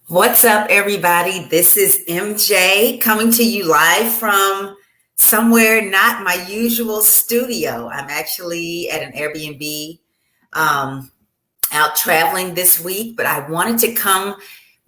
What's up, everybody? This is MJ coming to you live from somewhere not my usual studio. I'm actually at an Airbnb um, out traveling this week, but I wanted to come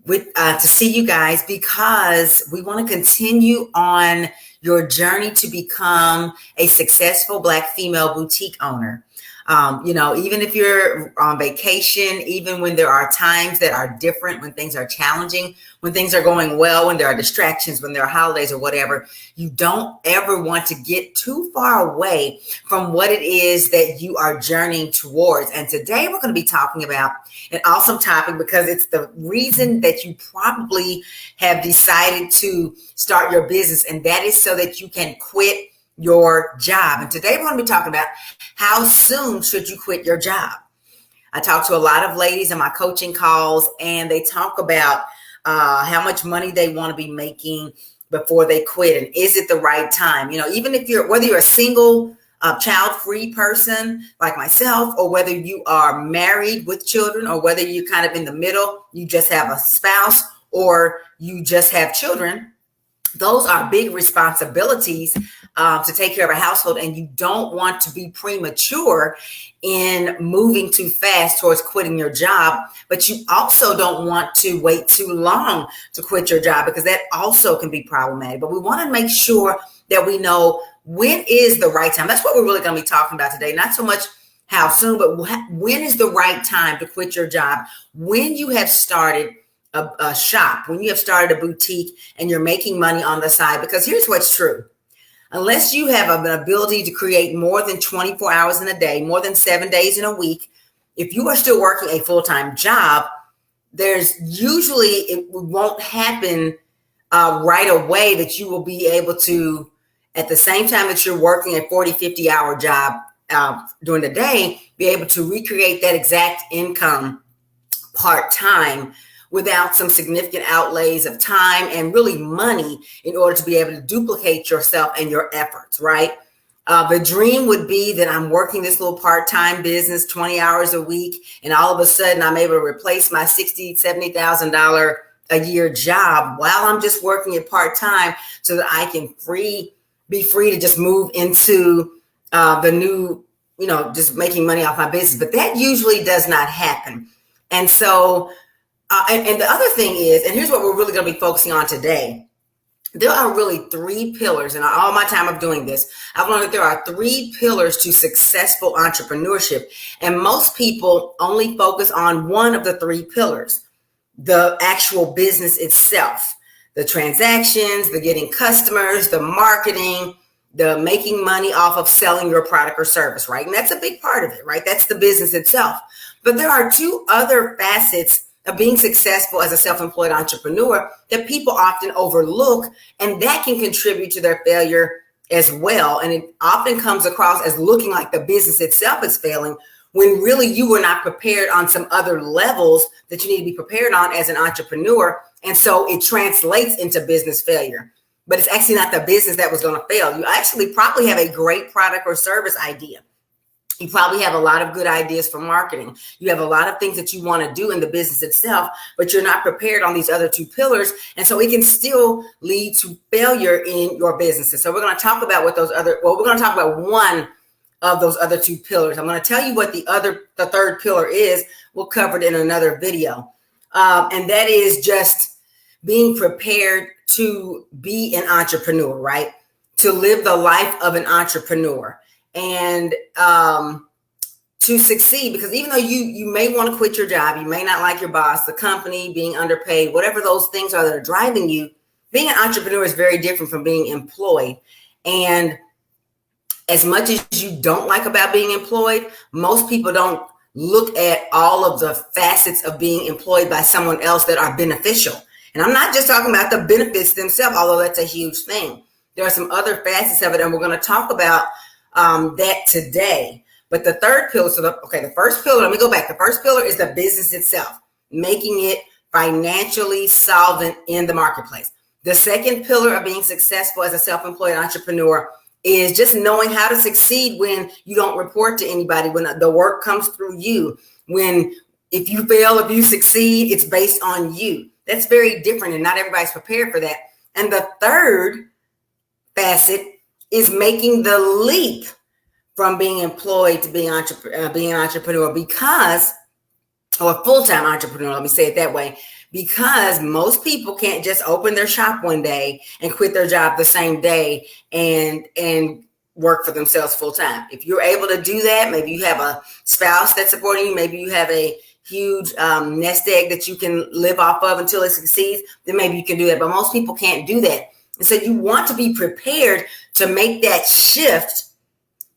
to see you guys because we want to continue on your journey to become a successful Black female boutique owner. Even if you're on vacation, even when there are times that are different, when things are challenging, when things are going well, when there are distractions, when there are holidays or whatever, you don't ever want to get too far away from what it is that you are journeying towards. And today we're going to be talking about an awesome topic because it's the reason that you probably have decided to start your business, and that is so that you can quit your job. And today we're going to be talking about how soon should you quit your job. I talk to a lot of ladies in my coaching calls, and they talk about how much money they want to be making before they quit, and is it the right time? Even if whether you're a single child-free person like myself, or whether you are married with children, or whether you're kind of in the middle, you just have a spouse, or you just have children. Those are big responsibilities to take care of a household, and you don't want to be premature in moving too fast towards quitting your job, but you also don't want to wait too long to quit your job because that also can be problematic. But we want to make sure that we know when is the right time. That's what we're really going to be talking about today. Not so much how soon, but when is the right time to quit your job, when you have started a shop, when you have started a boutique and you're making money on the side. Because here's what's true. Unless you have an ability to create more than 24 hours in a day, more than 7 days in a week, if you are still working a full-time job, there's usually, it won't happen right away that you will be able to, at the same time that you're working a 40, 50-hour job during the day, be able to recreate that exact income part-time without some significant outlays of time and really money in order to be able to duplicate yourself and your efforts, right? The dream would be that I'm working this little part-time business 20 hours a week, and all of a sudden I'm able to replace my $60,000, $70,000 a year job while I'm just working it part-time so that I can be free to just move into the new, just making money off my business. But that usually does not happen. And so and the other thing is, and here's what we're really going to be focusing on today. There are really three pillars, and all my time of doing this, I've learned that there are three pillars to successful entrepreneurship. And most people only focus on one of the three pillars, the actual business itself, the transactions, the getting customers, the marketing, the making money off of selling your product or service, right? And that's a big part of it, right? That's the business itself. But there are two other facets of being successful as a self-employed entrepreneur that people often overlook, and that can contribute to their failure as well. And it often comes across as looking like the business itself is failing when really you were not prepared on some other levels that you need to be prepared on as an entrepreneur. And so it translates into business failure. But it's actually not the business that was going to fail. You actually probably have a great product or service idea. You probably have a lot of good ideas for marketing. You have a lot of things that you want to do in the business itself, but you're not prepared on these other two pillars. And so it can still lead to failure in your businesses. So we're going to talk about we're going to talk about one of those other two pillars. I'm going to tell you what the third pillar is. We'll cover it in another video. And that is just being prepared to be an entrepreneur, right? To live the life of an entrepreneur. And to succeed, because even though you may want to quit your job, you may not like your boss, the company, being underpaid, whatever those things are that are driving you, being an entrepreneur is very different from being employed. And as much as you don't like about being employed, most people don't look at all of the facets of being employed by someone else that are beneficial. And I'm not just talking about the benefits themselves, although that's a huge thing. There are some other facets of it, and we're going to talk about that today. But the third pillar, the first pillar, let me go back. The first pillar is the business itself, making it financially solvent in the marketplace. The second pillar of being successful as a self-employed entrepreneur is just knowing how to succeed when you don't report to anybody, when the work comes through you, when if you fail, if you succeed, it's based on you. That's very different, and not everybody's prepared for that. And the third facet is making the leap from being employed to being an entrepreneur, because, or a full-time entrepreneur, let me say it that way, because most people can't just open their shop one day and quit their job the same day and work for themselves full-time. If you're able to do that, maybe you have a spouse that's supporting you, maybe you have a huge nest egg that you can live off of until it succeeds, then maybe you can do that. But most people can't do that. And so you want to be prepared to make that shift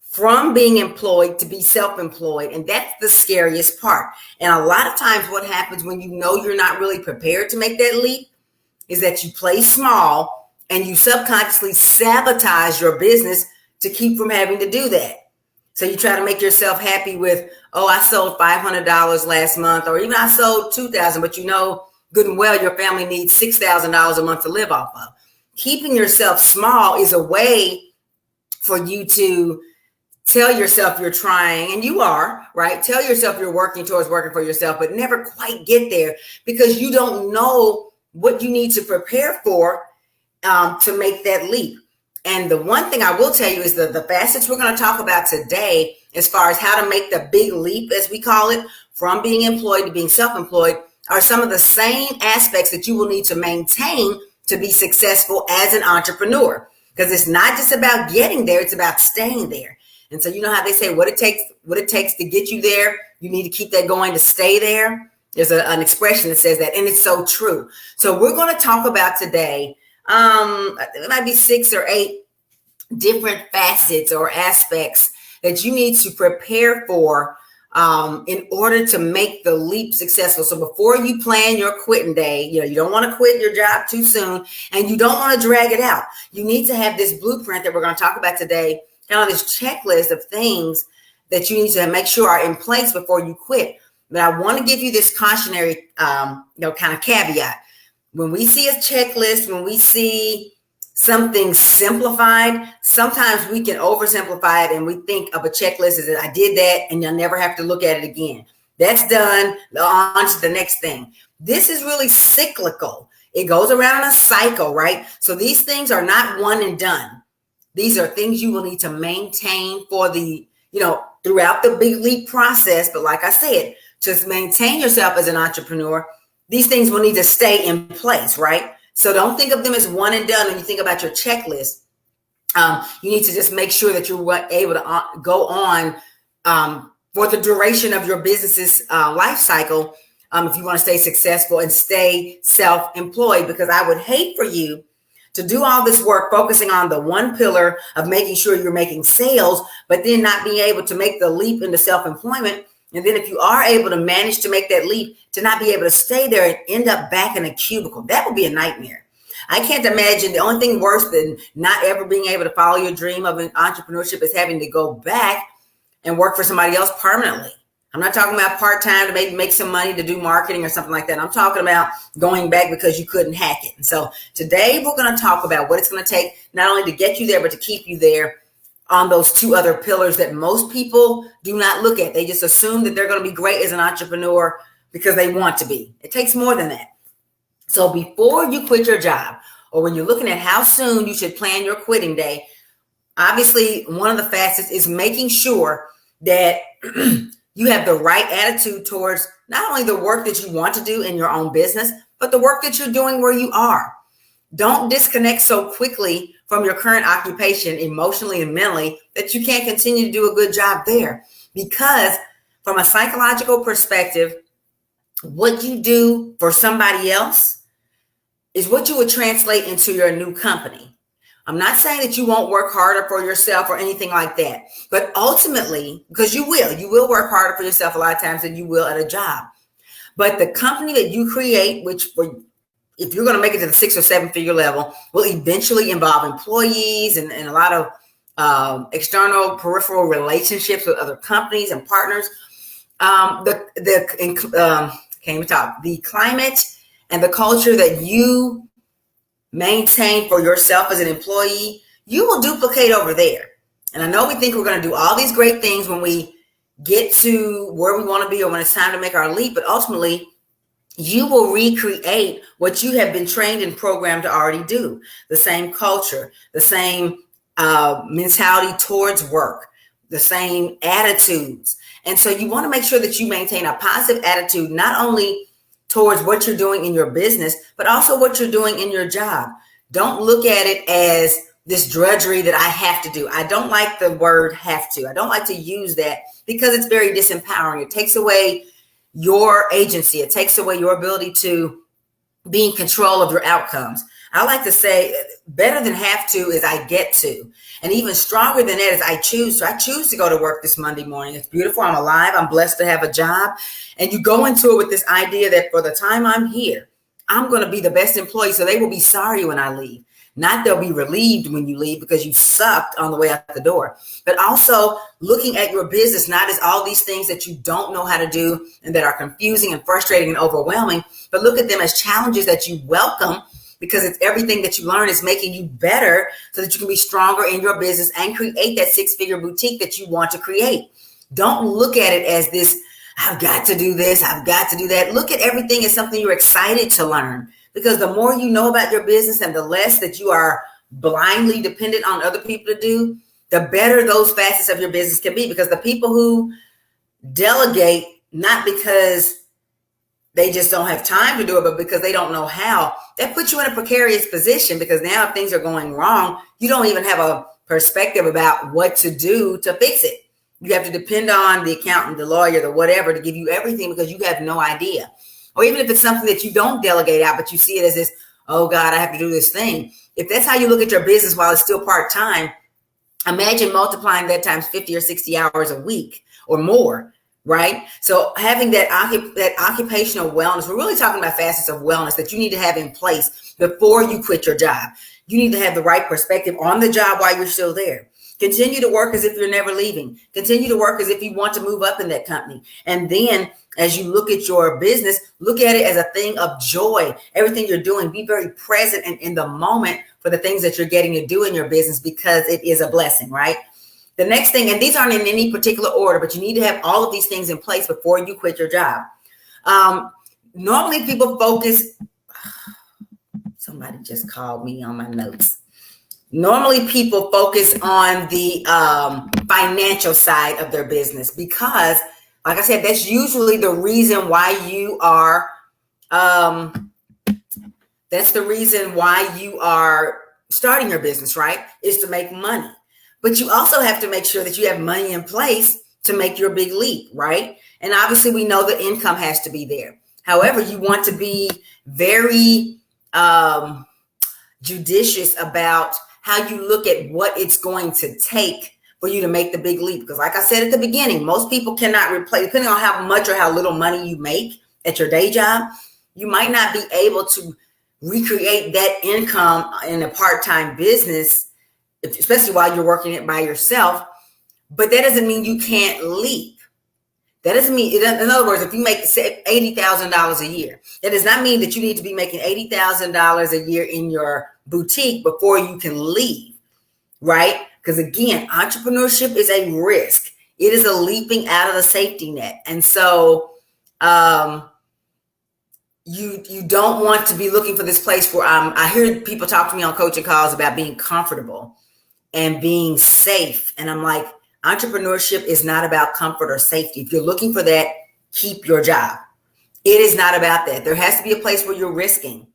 from being employed to be self-employed. And that's the scariest part. And a lot of times what happens when you know you're not really prepared to make that leap is that you play small and you subconsciously sabotage your business to keep from having to do that. So you try to make yourself happy with, oh, I sold $500 last month, or even I sold $2,000, but you know good and well your family needs $6,000 a month to live off of. Keeping yourself small is a way for you to tell yourself you're trying, and you are, right? Tell yourself you're working towards working for yourself, but never quite get there because you don't know what you need to prepare for to make that leap. And the one thing I will tell you is the facets we're going to talk about today, as far as how to make the big leap, as we call it, from being employed to being self-employed, are some of the same aspects that you will need to maintain to be successful as an entrepreneur. Because it's not just about getting there, it's about staying there. And so you know how they say what it takes to get you there, you need to keep that going to stay there. There's an expression that says that, and it's so true. So we're going to talk about today, it might be 6 or 8 different facets or aspects that you need to prepare for in order to make the leap successful. So before you plan your quitting day, you don't want to quit your job too soon, and you don't want to drag it out. You need to have this blueprint that we're going to talk about today, kind of this checklist of things that you need to make sure are in place before you quit. But I want to give you this cautionary, kind of caveat. When we see a checklist, when we see something simplified, sometimes we can oversimplify it and we think of a checklist as I did that and you'll never have to look at it again. That's done, on to the next thing. This is really cyclical. It goes around in a cycle, right? So these things are not one and done. These are things you will need to maintain for the, throughout the big leap process. But like I said, to maintain yourself as an entrepreneur, these things will need to stay in place, right? So don't think of them as one and done when you think about your checklist. You need to just make sure that you're able to go on for the duration of your business's life cycle if you want to stay successful and stay self-employed, because I would hate for you to do all this work focusing on the one pillar of making sure you're making sales, but then not being able to make the leap into self-employment. And then if you are able to manage to make that leap, to not be able to stay there and end up back in a cubicle, that would be a nightmare. I can't imagine the only thing worse than not ever being able to follow your dream of an entrepreneurship is having to go back and work for somebody else permanently. I'm not talking about part-time to maybe make some money to do marketing or something like that. I'm talking about going back because you couldn't hack it. And so today we're going to talk about what it's going to take not only to get you there, but to keep you there on those 2 other pillars that most people do not look at. They just assume that they're going to be great as an entrepreneur because they want to be. It takes more than that. So before you quit your job, or when you're looking at how soon you should plan your quitting day, obviously one of the facets is making sure that you have the right attitude towards not only the work that you want to do in your own business, but the work that you're doing where you are. Don't disconnect so quickly from your current occupation emotionally and mentally that you can't continue to do a good job there. Because from a psychological perspective, what you do for somebody else is what you would translate into your new company. I'm not saying that you won't work harder for yourself or anything like that, but ultimately, because you will work harder for yourself a lot of times than you will at a job. But the company that you create, which if you're going to make it to the 6 or 7 figure level, will eventually involve employees and a lot of external peripheral relationships with other companies and partners. The climate and the culture that you maintain for yourself as an employee, you will duplicate over there. And I know we think we're going to do all these great things when we get to where we want to be or when it's time to make our leap. But ultimately, you will recreate what you have been trained and programmed to already do. The same culture, the same mentality towards work, the same attitudes. And so you want to make sure that you maintain a positive attitude, not only towards what you're doing in your business, but also what you're doing in your job. Don't look at it as this drudgery that I have to do. I don't like the word have to. I don't like to use that because it's very disempowering. It takes away your agency. It takes away your ability to be in control of your outcomes. I like to say better than have to is I get to. And even stronger than that is I choose to. I choose to go to work this Monday morning. It's beautiful. I'm alive. I'm blessed to have a job. And you go into it with this idea that for the time I'm here, I'm going to be the best employee. So they will be sorry when I leave. Not they'll be relieved when you leave because you sucked on the way out the door. But also looking at your business, not as all these things that you don't know how to do and that are confusing and frustrating and overwhelming, but look at them as challenges that you welcome because it's everything that you learn is making you better so that you can be stronger in your business and create that six-figure boutique that you want to create. Don't look at it as this, I've got to do this, I've got to do that. Look at everything as something you're excited to learn. Because the more you know about your business and the less that you are blindly dependent on other people to do, the better those facets of your business can be. Because the people who delegate, not because they just don't have time to do it, but because they don't know how, that puts you in a precarious position because now if things are going wrong, you don't even have a perspective about what to do to fix it. You have to depend on the accountant, the lawyer, the whatever to give you everything because you have no idea. Or even if it's something that you don't delegate out, but you see it as this, oh God, I have to do this thing. If that's how you look at your business while it's still part-time, imagine multiplying that times 50 or 60 hours a week or more, right? So having that occupational wellness, we're really talking about facets of wellness that you need to have in place before you quit your job. You need to have the right perspective on the job while you're still there. Continue to work as if you're never leaving. Continue to work as if you want to move up in that company. And then as you look at your business, look at it as a thing of joy. Everything you're doing, be very present and in the moment for the things that you're getting to do in your business because it is a blessing, right? The next thing, and these aren't in any particular order, but you need to have all of these things in place before you quit your job. Normally people focus, somebody just called me on my notes. Normally people focus on the financial side of their business because, like I said, that's usually the reason why you are, that's the reason why you are starting your business, right? Is to make money. But you also have to make sure that you have money in place to make your big leap, right? And obviously we know the income has to be there. However, you want to be very judicious about how you look at what it's going to take for you to make the big leap. Because like I said at the beginning, most people cannot replace, depending on how much or how little money you make at your day job, you might not be able to recreate that income in a part-time business, especially while you're working it by yourself. But that doesn't mean you can't leap. That doesn't mean, in other words, if you make $80,000 a year, that does not mean that you need to be making $80,000 a year in your boutique before you can leave, right? Because again, entrepreneurship is a risk. It is a leaping out of the safety net. And so you don't want to be looking for this place where I hear people talk to me on coaching calls about being comfortable and being safe. And I'm like, entrepreneurship is not about comfort or safety. If you're looking for that, keep your job. It is not about that. There has to be a place where you're risking.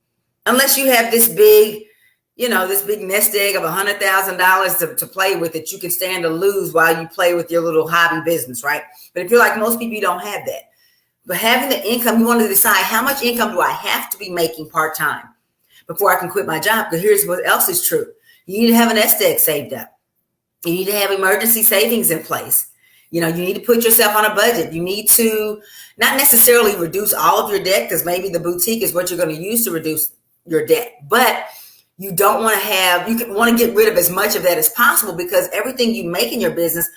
Unless you have this big, this big nest egg of $100,000 to play with that you can stand to lose while you play with your little hobby business, right? But if you're like most people, you don't have that. But having the income, you want to decide how much income do I have to be making part-time before I can quit my job? Because here's what else is true. You need to have an nest egg saved up. You need to have emergency savings in place. You need to put yourself on a budget. You need to not necessarily reduce all of your debt because maybe the boutique is what you're going to use to reduce your debt. But you don't want to you want to get rid of as much of that as possible because everything you make in your business,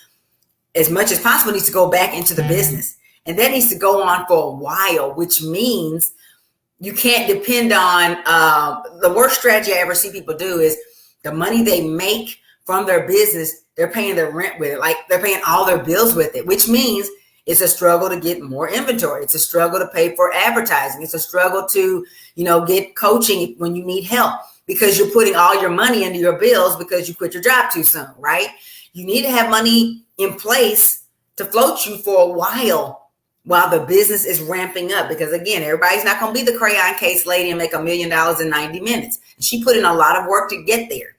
as much as possible, needs to go back into the business. And that needs to go on for a while, which means you can't depend on the worst strategy I ever see people do is the money they make from their business, they're paying their rent with it. Like they're paying all their bills with it, which means It's a struggle to get more inventory. It's a struggle to pay for advertising. It's a struggle to, get coaching when you need help, because you're putting all your money into your bills because you quit your job too soon, right? You need to have money in place to float you for a while the business is ramping up. Because again, everybody's not going to be the crayon case lady and make $1 million in 90 minutes. And she put in a lot of work to get there.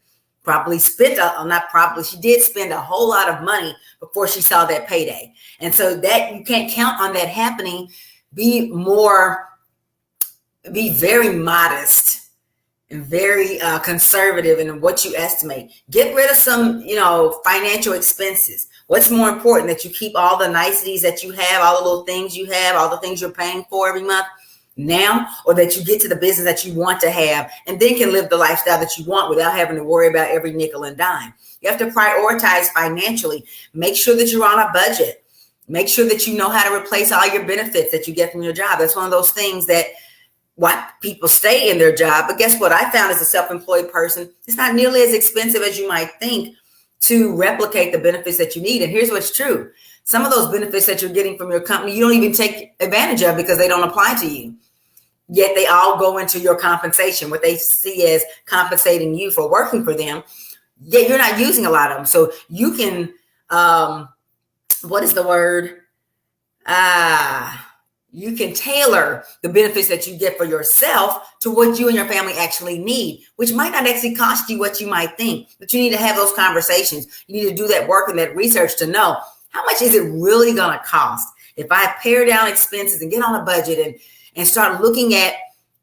She did spend a whole lot of money before she saw that payday. And so that you can't count on that happening. Be very modest and very conservative in what you estimate. Get rid of some, financial expenses. What's more important, that you keep all the niceties that you have, all the little things you have, all the things you're paying for every month now, or that you get to the business that you want to have and then can live the lifestyle that you want without having to worry about every nickel and dime. You have to prioritize financially. Make sure that you're on a budget. Make sure that you know how to replace all your benefits that you get from your job. That's one of those things that why people stay in their job. But guess what? I found as a self-employed person, it's not nearly as expensive as you might think to replicate the benefits that you need. And here's what's true. Some of those benefits that you're getting from your company, you don't even take advantage of because they don't apply to you. Yet they all go into your compensation, what they see as compensating you for working for them. Yet you're not using a lot of them. So you can, what is the word? You can tailor the benefits that you get for yourself to what you and your family actually need, which might not actually cost you what you might think. But you need to have those conversations. You need to do that work and that research to know how much is it really going to cost if I pare down expenses and get on a budget and start looking at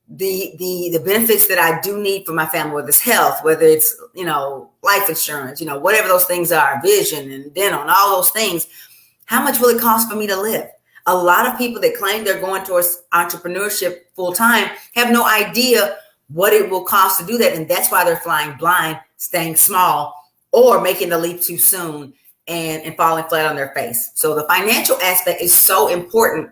the benefits that I do need for my family, whether it's health, whether it's, life insurance, whatever those things are, vision and dental and all those things. How much will it cost for me to live? A lot of people that claim they're going towards entrepreneurship full time have no idea what it will cost to do that. And that's why they're flying blind, staying small, or making the leap too soon and falling flat on their face. So the financial aspect is so important.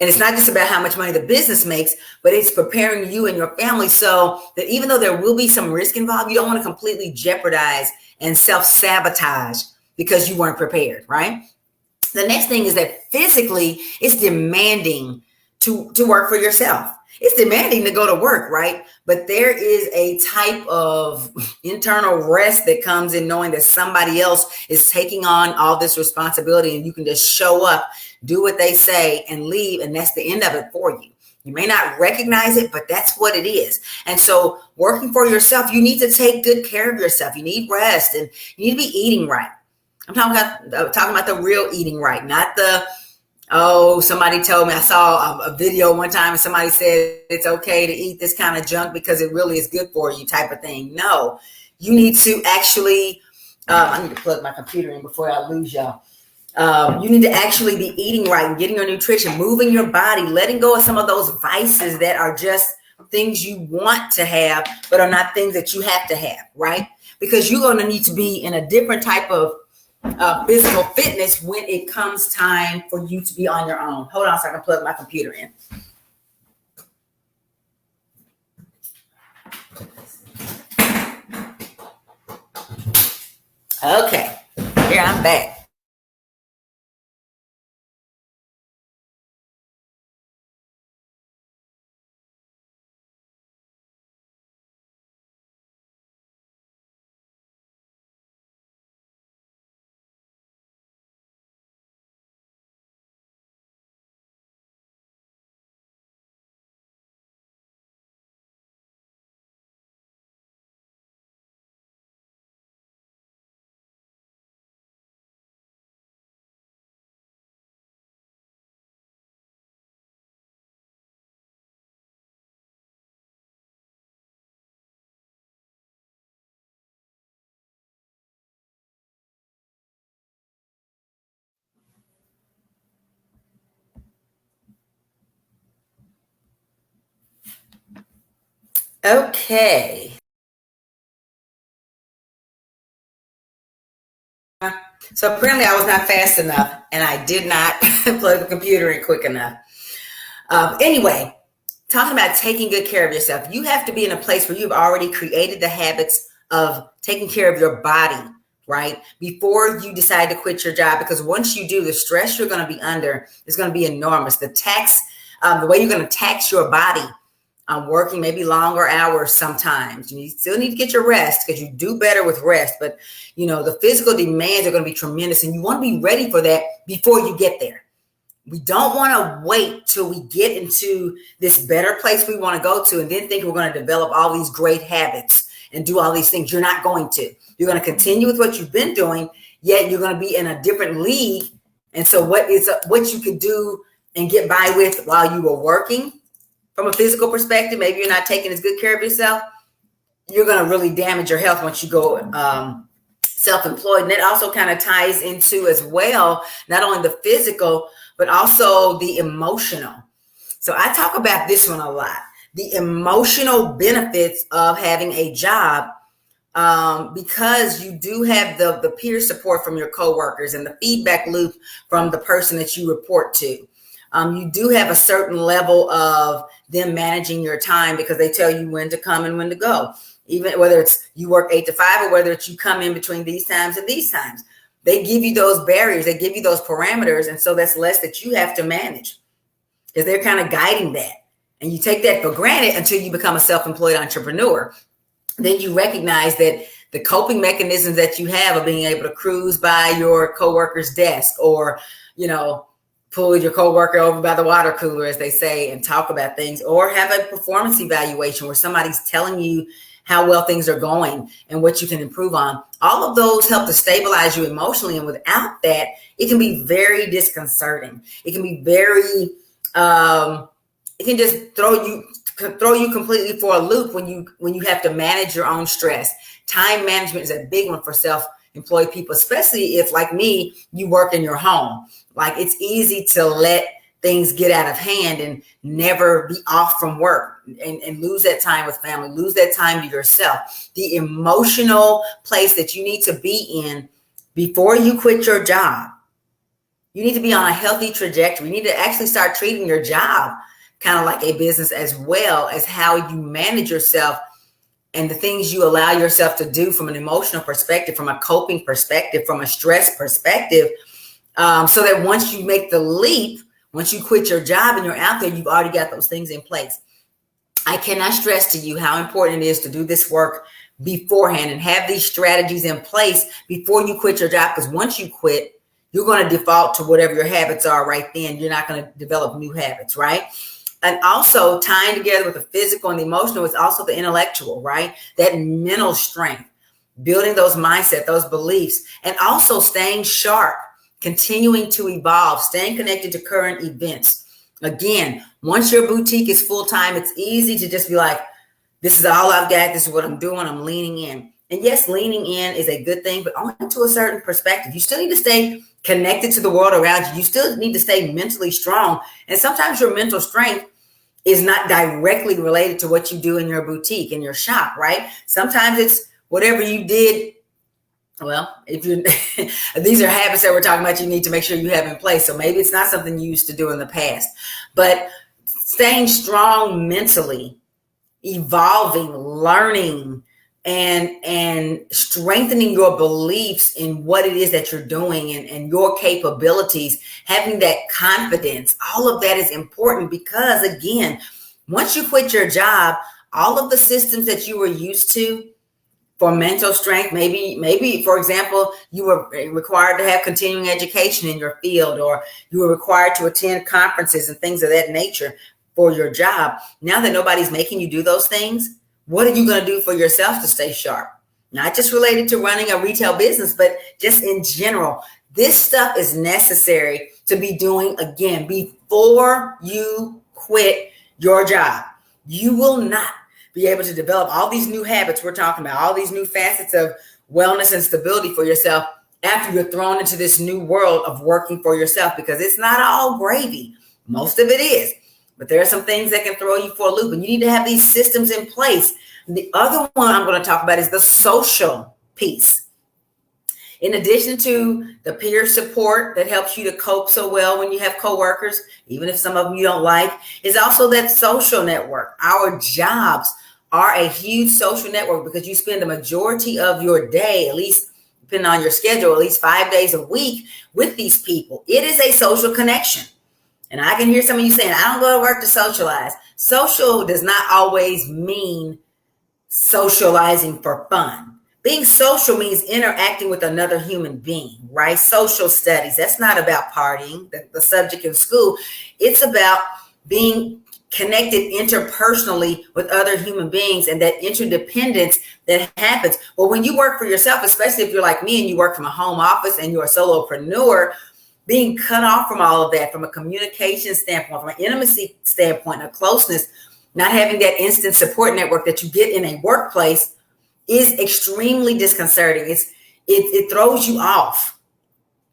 And it's not just about how much money the business makes, but it's preparing you and your family so that even though there will be some risk involved, you don't want to completely jeopardize and self-sabotage because you weren't prepared, right? The next thing is that physically it's demanding to work for yourself. It's demanding to go to work, right? But there is a type of internal rest that comes in knowing that somebody else is taking on all this responsibility and you can just show up, do what they say and leave. And that's the end of it for you. You may not recognize it, but that's what it is. And so working for yourself, you need to take good care of yourself. You need rest and you need to be eating right. I'm talking about the real eating right, not the, somebody told me, I saw a video one time and somebody said it's okay to eat this kind of junk because it really is good for you type of thing. No, you need to actually, I need to plug my computer in before I lose y'all. You need to actually be eating right and getting your nutrition, moving your body, letting go of some of those vices that are just things you want to have, but are not things that you have to have, right? Because you're going to need to be in a different type of physical fitness when it comes time for you to be on your own. Hold on so I can plug my computer in. Okay, here I'm back. Okay. So apparently I was not fast enough and I did not plug the computer in quick enough. Anyway, talking about taking good care of yourself, you have to be in a place where you've already created the habits of taking care of your body right? Before you decide to quit your job, because once you do, the stress you're going to be under is going to be enormous. The way you're going to tax your body working maybe longer hours sometimes. You still need to get your rest because you do better with rest. But, the physical demands are going to be tremendous, and you want to be ready for that before you get there. We don't want to wait till we get into this better place we want to go to and then think we're going to develop all these great habits and do all these things. You're not going to. You're going to continue with what you've been doing, yet you're going to be in a different league. And so what you could do and get by with while you were working from a physical perspective, maybe you're not taking as good care of yourself, you're going to really damage your health once you go self-employed. And that also kind of ties into as well, not only the physical, but also the emotional. So I talk about this one a lot, the emotional benefits of having a job, because you do have the peer support from your coworkers and the feedback loop from the person that you report to. You do have a certain level of them managing your time because they tell you when to come and when to go. Even whether it's you work 8 to 5 or whether it's you come in between these times and these times. They give you those barriers, they give you those parameters. And so that's less that you have to manage because they're kind of guiding that. And you take that for granted until you become a self-employed entrepreneur. Then you recognize that the coping mechanisms that you have of being able to cruise by your coworker's desk or, pull your coworker over by the water cooler, as they say, and talk about things, or have a performance evaluation where somebody's telling you how well things are going and what you can improve on. All of those help to stabilize you emotionally. And without that, it can be very disconcerting. It can be very, it can just throw you completely for a loop when you have to manage your own stress. Time management is a big one for self-employed people, especially if, like me, you work in your home. Like, it's easy to let things get out of hand and never be off from work and lose that time with family, lose that time to yourself. The emotional place that you need to be in before you quit your job. You need to be on a healthy trajectory. You need to actually start treating your job kind of like a business, as well as how you manage yourself and the things you allow yourself to do from an emotional perspective, from a coping perspective, from a stress perspective, so that once you make the leap, once you quit your job and you're out there, you've already got those things in place. I cannot stress to you how important it is to do this work beforehand and have these strategies in place before you quit your job. Because once you quit, you're going to default to whatever your habits are right then. You're not going to develop new habits, right? And also tying together with the physical and the emotional is also the intellectual, right? That mental strength, building those mindset, those beliefs, and also staying sharp, continuing to evolve, staying connected to current events. Again, once your boutique is full-time, it's easy to just be like, this is all I've got. This is what I'm doing. I'm leaning in. And yes, leaning in is a good thing, but only to a certain perspective. You still need to stay connected to the world around you. You still need to stay mentally strong. And sometimes your mental strength is not directly related to what you do in your boutique, in your shop, right? Sometimes it's whatever you did. Well, if you these are habits that we're talking about, you need to make sure you have in place. So maybe it's not something you used to do in the past, but staying strong mentally, evolving, learning, and strengthening your beliefs in what it is that you're doing and your capabilities, having that confidence, all of that is important because, again, once you quit your job, all of the systems that you were used to for mental strength, maybe, for example, you were required to have continuing education in your field, or you were required to attend conferences and things of that nature for your job. Now that nobody's making you do those things, what are you going to do for yourself to stay sharp? Not just related to running a retail business, but just in general. This stuff is necessary to be doing, again, before you quit your job. You will not be able to develop all these new habits we're talking about, all these new facets of wellness and stability for yourself after you're thrown into this new world of working for yourself, because it's not all gravy. Most of it is. But there are some things that can throw you for a loop, and you need to have these systems in place. The other one I'm going to talk about is the social piece. In addition to the peer support that helps you to cope so well when you have coworkers, even if some of them you don't like, is also that social network. Our jobs are a huge social network because you spend the majority of your day, at least depending on your schedule, at least 5 days a week with these people. It is a social connection. And I can hear some of you saying, I don't go to work to socialize. Social does not always mean socializing for fun. Being social means interacting with another human being, right? Social studies, that's not about partying, the subject in school. It's about being connected interpersonally with other human beings and that interdependence that happens. Well, when you work for yourself, especially if you're like me and you work from a home office and you're a solopreneur, being cut off from all of that, from a communication standpoint, from an intimacy standpoint, a closeness, not having that instant support network that you get in a workplace is extremely disconcerting. It throws you off,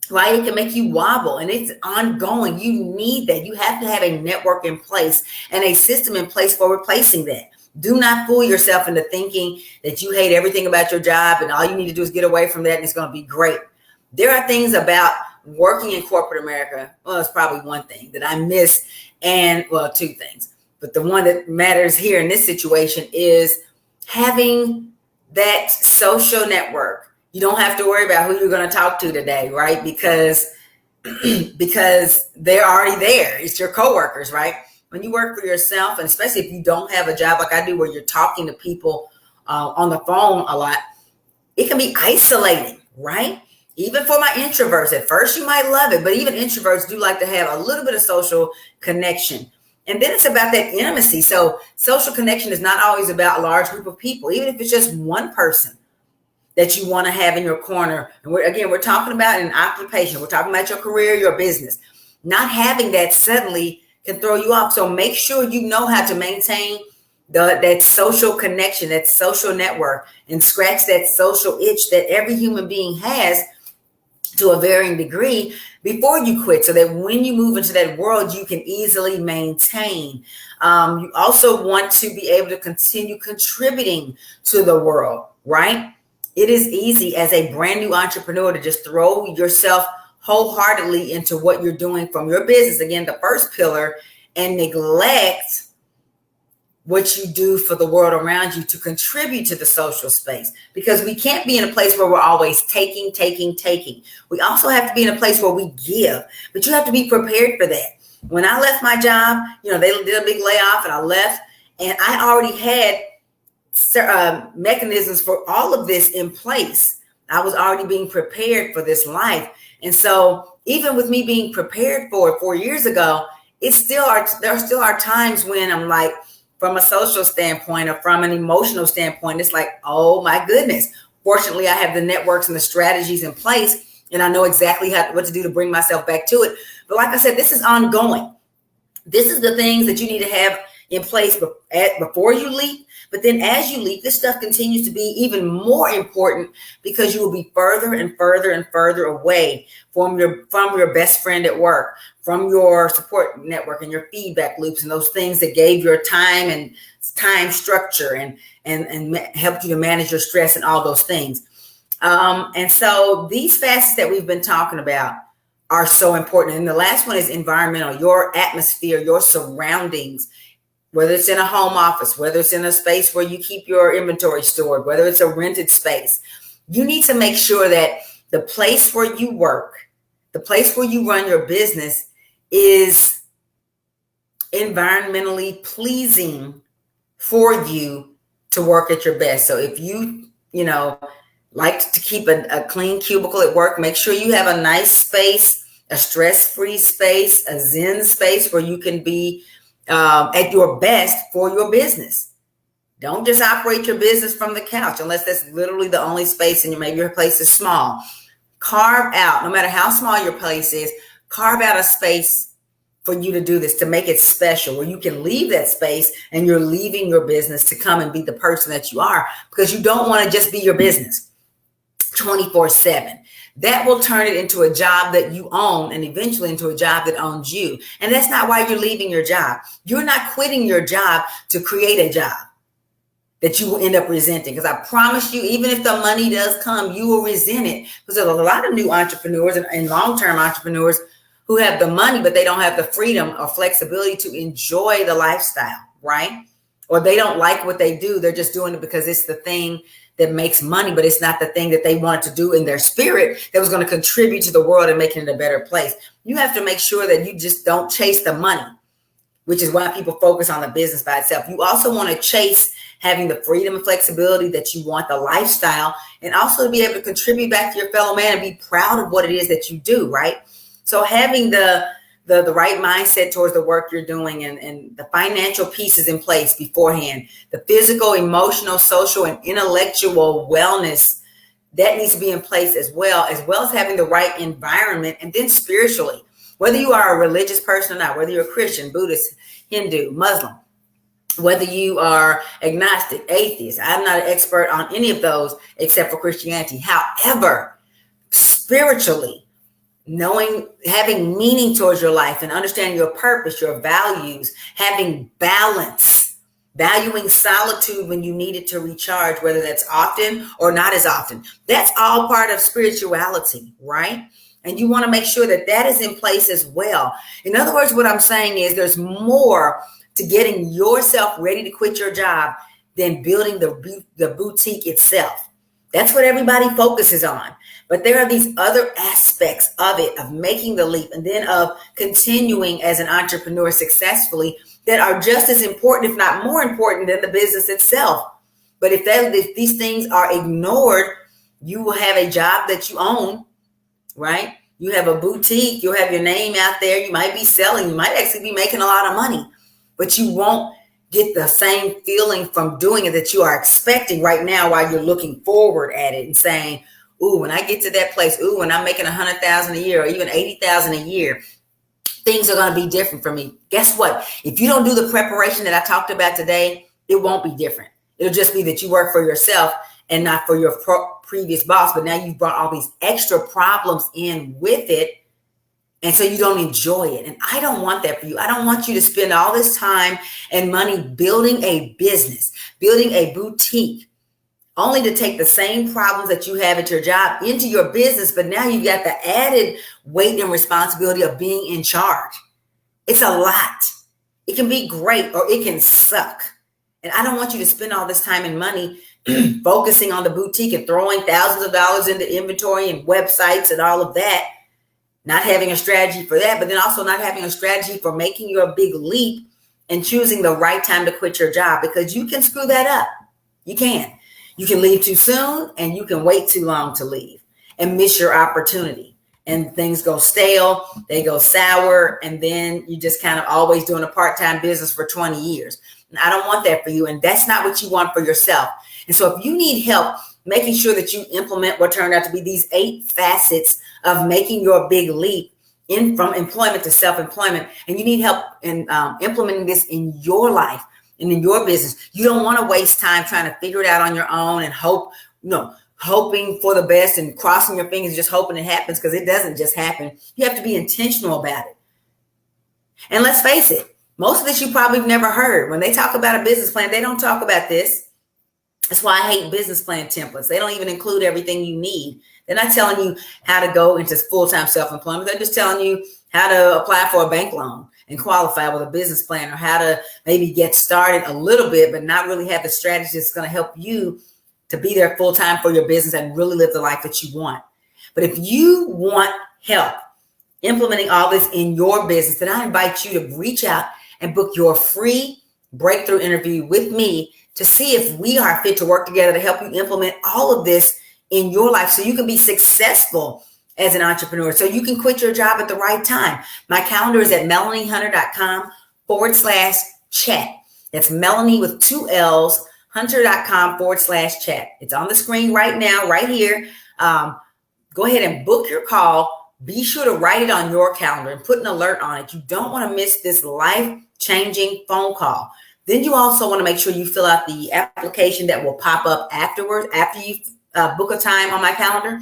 right? It can make you wobble, and it's ongoing. You need that. You have to have a network in place and a system in place for replacing that. Do not fool yourself into thinking that you hate everything about your job and all you need to do is get away from that and it's going to be great. There are things about working in corporate America. Well, it's probably one thing that I miss, and well, two things. But the one that matters here in this situation is having that social network. You don't have to worry about who you're going to talk to today, right? Because they're already there. It's your coworkers, right? When you work for yourself, and especially if you don't have a job like I do where you're talking to people on the phone a lot, it can be isolating, right? Even for my introverts, at first you might love it, but even introverts do like to have a little bit of social connection. And then it's about that intimacy. So social connection is not always about a large group of people, even if it's just one person that you want to have in your corner. And we're talking about an occupation. We're talking about your career, your business. Not having that suddenly can throw you off. So make sure you know how to maintain that social connection, that social network, and scratch that social itch that every human being has to a varying degree before you quit, so that when you move into that world, you can easily maintain. You also want to be able to continue contributing to the world, right? It is easy as a brand new entrepreneur to just throw yourself wholeheartedly into what you're doing from your business, again, the first pillar, and neglect what you do for the world around you to contribute to the social space, because we can't be in a place where we're always taking. We also have to be in a place where we give, but you have to be prepared for that. When I left my job, they did a big layoff and I left, and I already had mechanisms for all of this in place. I was already being prepared for this life. And so even with me being prepared for it 4 years ago, there still are times when I'm like, from a social standpoint or from an emotional standpoint, it's like, oh my goodness. Fortunately, I have the networks and the strategies in place, and I know exactly what to do to bring myself back to it. But like I said, this is ongoing. This is the things that you need to have in place before you leap. But then as you leap, this stuff continues to be even more important, because you will be further and further and further away from your best friend at work, from your support network and your feedback loops and those things that gave your time and time structure and helped you to manage your stress and all those things. And so these facets that we've been talking about are so important. And the last one is environmental, your atmosphere, your surroundings, whether it's in a home office, whether it's in a space where you keep your inventory stored, whether it's a rented space. You need to make sure that the place where you work, the place where you run your business, is environmentally pleasing for you to work at your best. So if you like to keep a clean cubicle at work, make sure you have a nice space, a stress-free space, a zen space where you can be at your best for your business. Don't just operate your business from the couch unless that's literally the only space, and maybe your place is small. Carve out, no matter how small your place is, carve out a space for you to do this, to make it special, where you can leave that space and you're leaving your business to come and be the person that you are, because you don't want to just be your business 24/7. That will turn it into a job that you own, and eventually into a job that owns you. And that's not why you're leaving your job. You're not quitting your job to create a job that you will end up resenting. Because I promise you, even if the money does come, you will resent it. Because there's a lot of new entrepreneurs and long-term entrepreneurs who have the money, but they don't have the freedom or flexibility to enjoy the lifestyle, right? Or they don't like what they do. They're just doing it because it's the thing that makes money, but it's not the thing that they wanted to do in their spirit that was going to contribute to the world and making it a better place. You have to make sure that you just don't chase the money, which is why people focus on the business by itself. You also want to chase having the freedom and flexibility that you want, the lifestyle, and also to be able to contribute back to your fellow man and be proud of what it is that you do, right? So having the right mindset towards the work you're doing and the financial pieces in place beforehand, the physical, emotional, social, and intellectual wellness, that needs to be in place as well as having the right environment. And then spiritually, whether you are a religious person or not, whether you're a Christian, Buddhist, Hindu, Muslim, whether you are agnostic, atheist, I'm not an expert on any of those except for Christianity. However, spiritually, having meaning towards your life and understanding your purpose, your values, having balance, valuing solitude when you need it to recharge, whether that's often or not as often. That's all part of spirituality, right? And you want to make sure that that is in place as well. In other words, what I'm saying is there's more to getting yourself ready to quit your job than building the boutique itself. That's what everybody focuses on. But there are these other aspects of it, of making the leap and then of continuing as an entrepreneur successfully that are just as important, if not more important than the business itself. But if these things are ignored, you will have a job that you own, right? You have a boutique, you'll have your name out there. You might be selling, you might actually be making a lot of money, but you won't get the same feeling from doing it that you are expecting right now while you're looking forward at it and saying, ooh, when I get to that place, ooh, when I'm making $100,000 a year or even $80,000 a year, things are going to be different for me. Guess what? If you don't do the preparation that I talked about today, it won't be different. It'll just be that you work for yourself and not for your previous boss. But now you've brought all these extra problems in with it. And so you don't enjoy it. And I don't want that for you. I don't want you to spend all this time and money building a business, building a boutique, only to take the same problems that you have at your job into your business. But now you've got the added weight and responsibility of being in charge. It's a lot. It can be great or it can suck. And I don't want you to spend all this time and money focusing on the boutique and throwing thousands of dollars into inventory and websites and all of that. Not having a strategy for that, but then also not having a strategy for making your big leap and choosing the right time to quit your job, because you can screw that up. You can. You can leave too soon and you can wait too long to leave and miss your opportunity. And things go stale, they go sour, and then you just kind of always doing a part-time business for 20 years. And I don't want that for you, and that's not what you want for yourself. And so if you need help making sure that you implement what turned out to be these 8 facets of making your big leap from employment to self-employment, and you need help in implementing this in your life and in your business, you don't want to waste time trying to figure it out on your own and hoping for the best and crossing your fingers, just hoping it happens, because it doesn't just happen. You have to be intentional about it. And let's face it, most of this you probably have never heard. When they talk about a business plan, they don't talk about this. That's why I hate business plan templates. They don't even include everything you need. They're not telling you how to go into full-time self-employment. They're just telling you how to apply for a bank loan and qualify with a business plan, or how to maybe get started a little bit, but not really have the strategy that's going to help you to be there full-time for your business and really live the life that you want. But if you want help implementing all this in your business, then I invite you to reach out and book your free breakthrough interview with me to see if we are fit to work together to help you implement all of this in your life so you can be successful as an entrepreneur, so you can quit your job at the right time. My calendar is at melaniehunter.com/chat. That's Melanie with 2 L's, hunter.com/chat. It's on the screen right now, right here. Go ahead and book your call. Be sure to write it on your calendar and put an alert on it. You don't want to miss this life-changing phone call. Then you also want to make sure you fill out the application that will pop up afterwards, after you book a time on my calendar.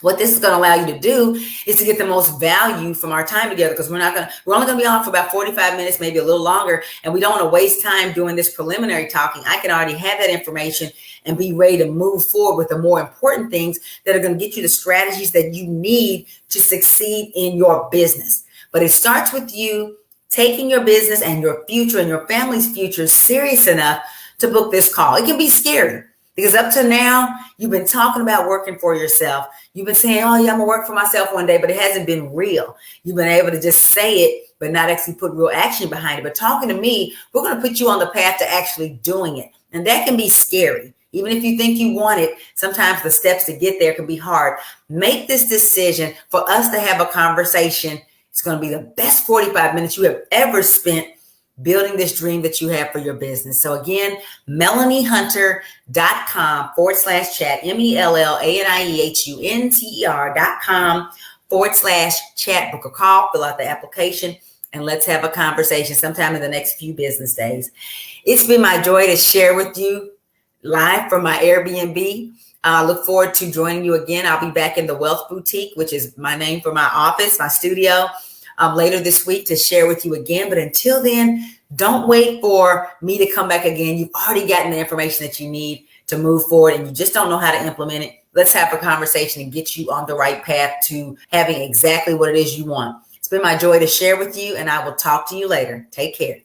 What this is going to allow you to do is to get the most value from our time together, because we're only going to be on for about 45 minutes, maybe a little longer, and we don't want to waste time doing this preliminary talking. I can already have that information and be ready to move forward with the more important things that are going to get you the strategies that you need to succeed in your business. But it starts with you taking your business and your future and your family's future serious enough to book this call. It can be scary. Because up to now, you've been talking about working for yourself. You've been saying, oh, yeah, I'm going to work for myself one day, but it hasn't been real. You've been able to just say it, but not actually put real action behind it. But talking to me, we're going to put you on the path to actually doing it. And that can be scary. Even if you think you want it, sometimes the steps to get there can be hard. Make this decision for us to have a conversation. It's going to be the best 45 minutes you have ever spent building this dream that you have for your business. So again, MelanieHunter.com/chat, MelanieHunter.com/chat. Book a call, fill out the application, and let's have a conversation sometime in the next few business days. It's been my joy to share with you live from my Airbnb. I look forward to joining you again. I'll be back in the Wealth Boutique, which is my name for my office, my studio, later this week to share with you again. But until then, don't wait for me to come back again. You've already gotten the information that you need to move forward and you just don't know how to implement it. Let's have a conversation and get you on the right path to having exactly what it is you want. It's been my joy to share with you, and I will talk to you later. Take care.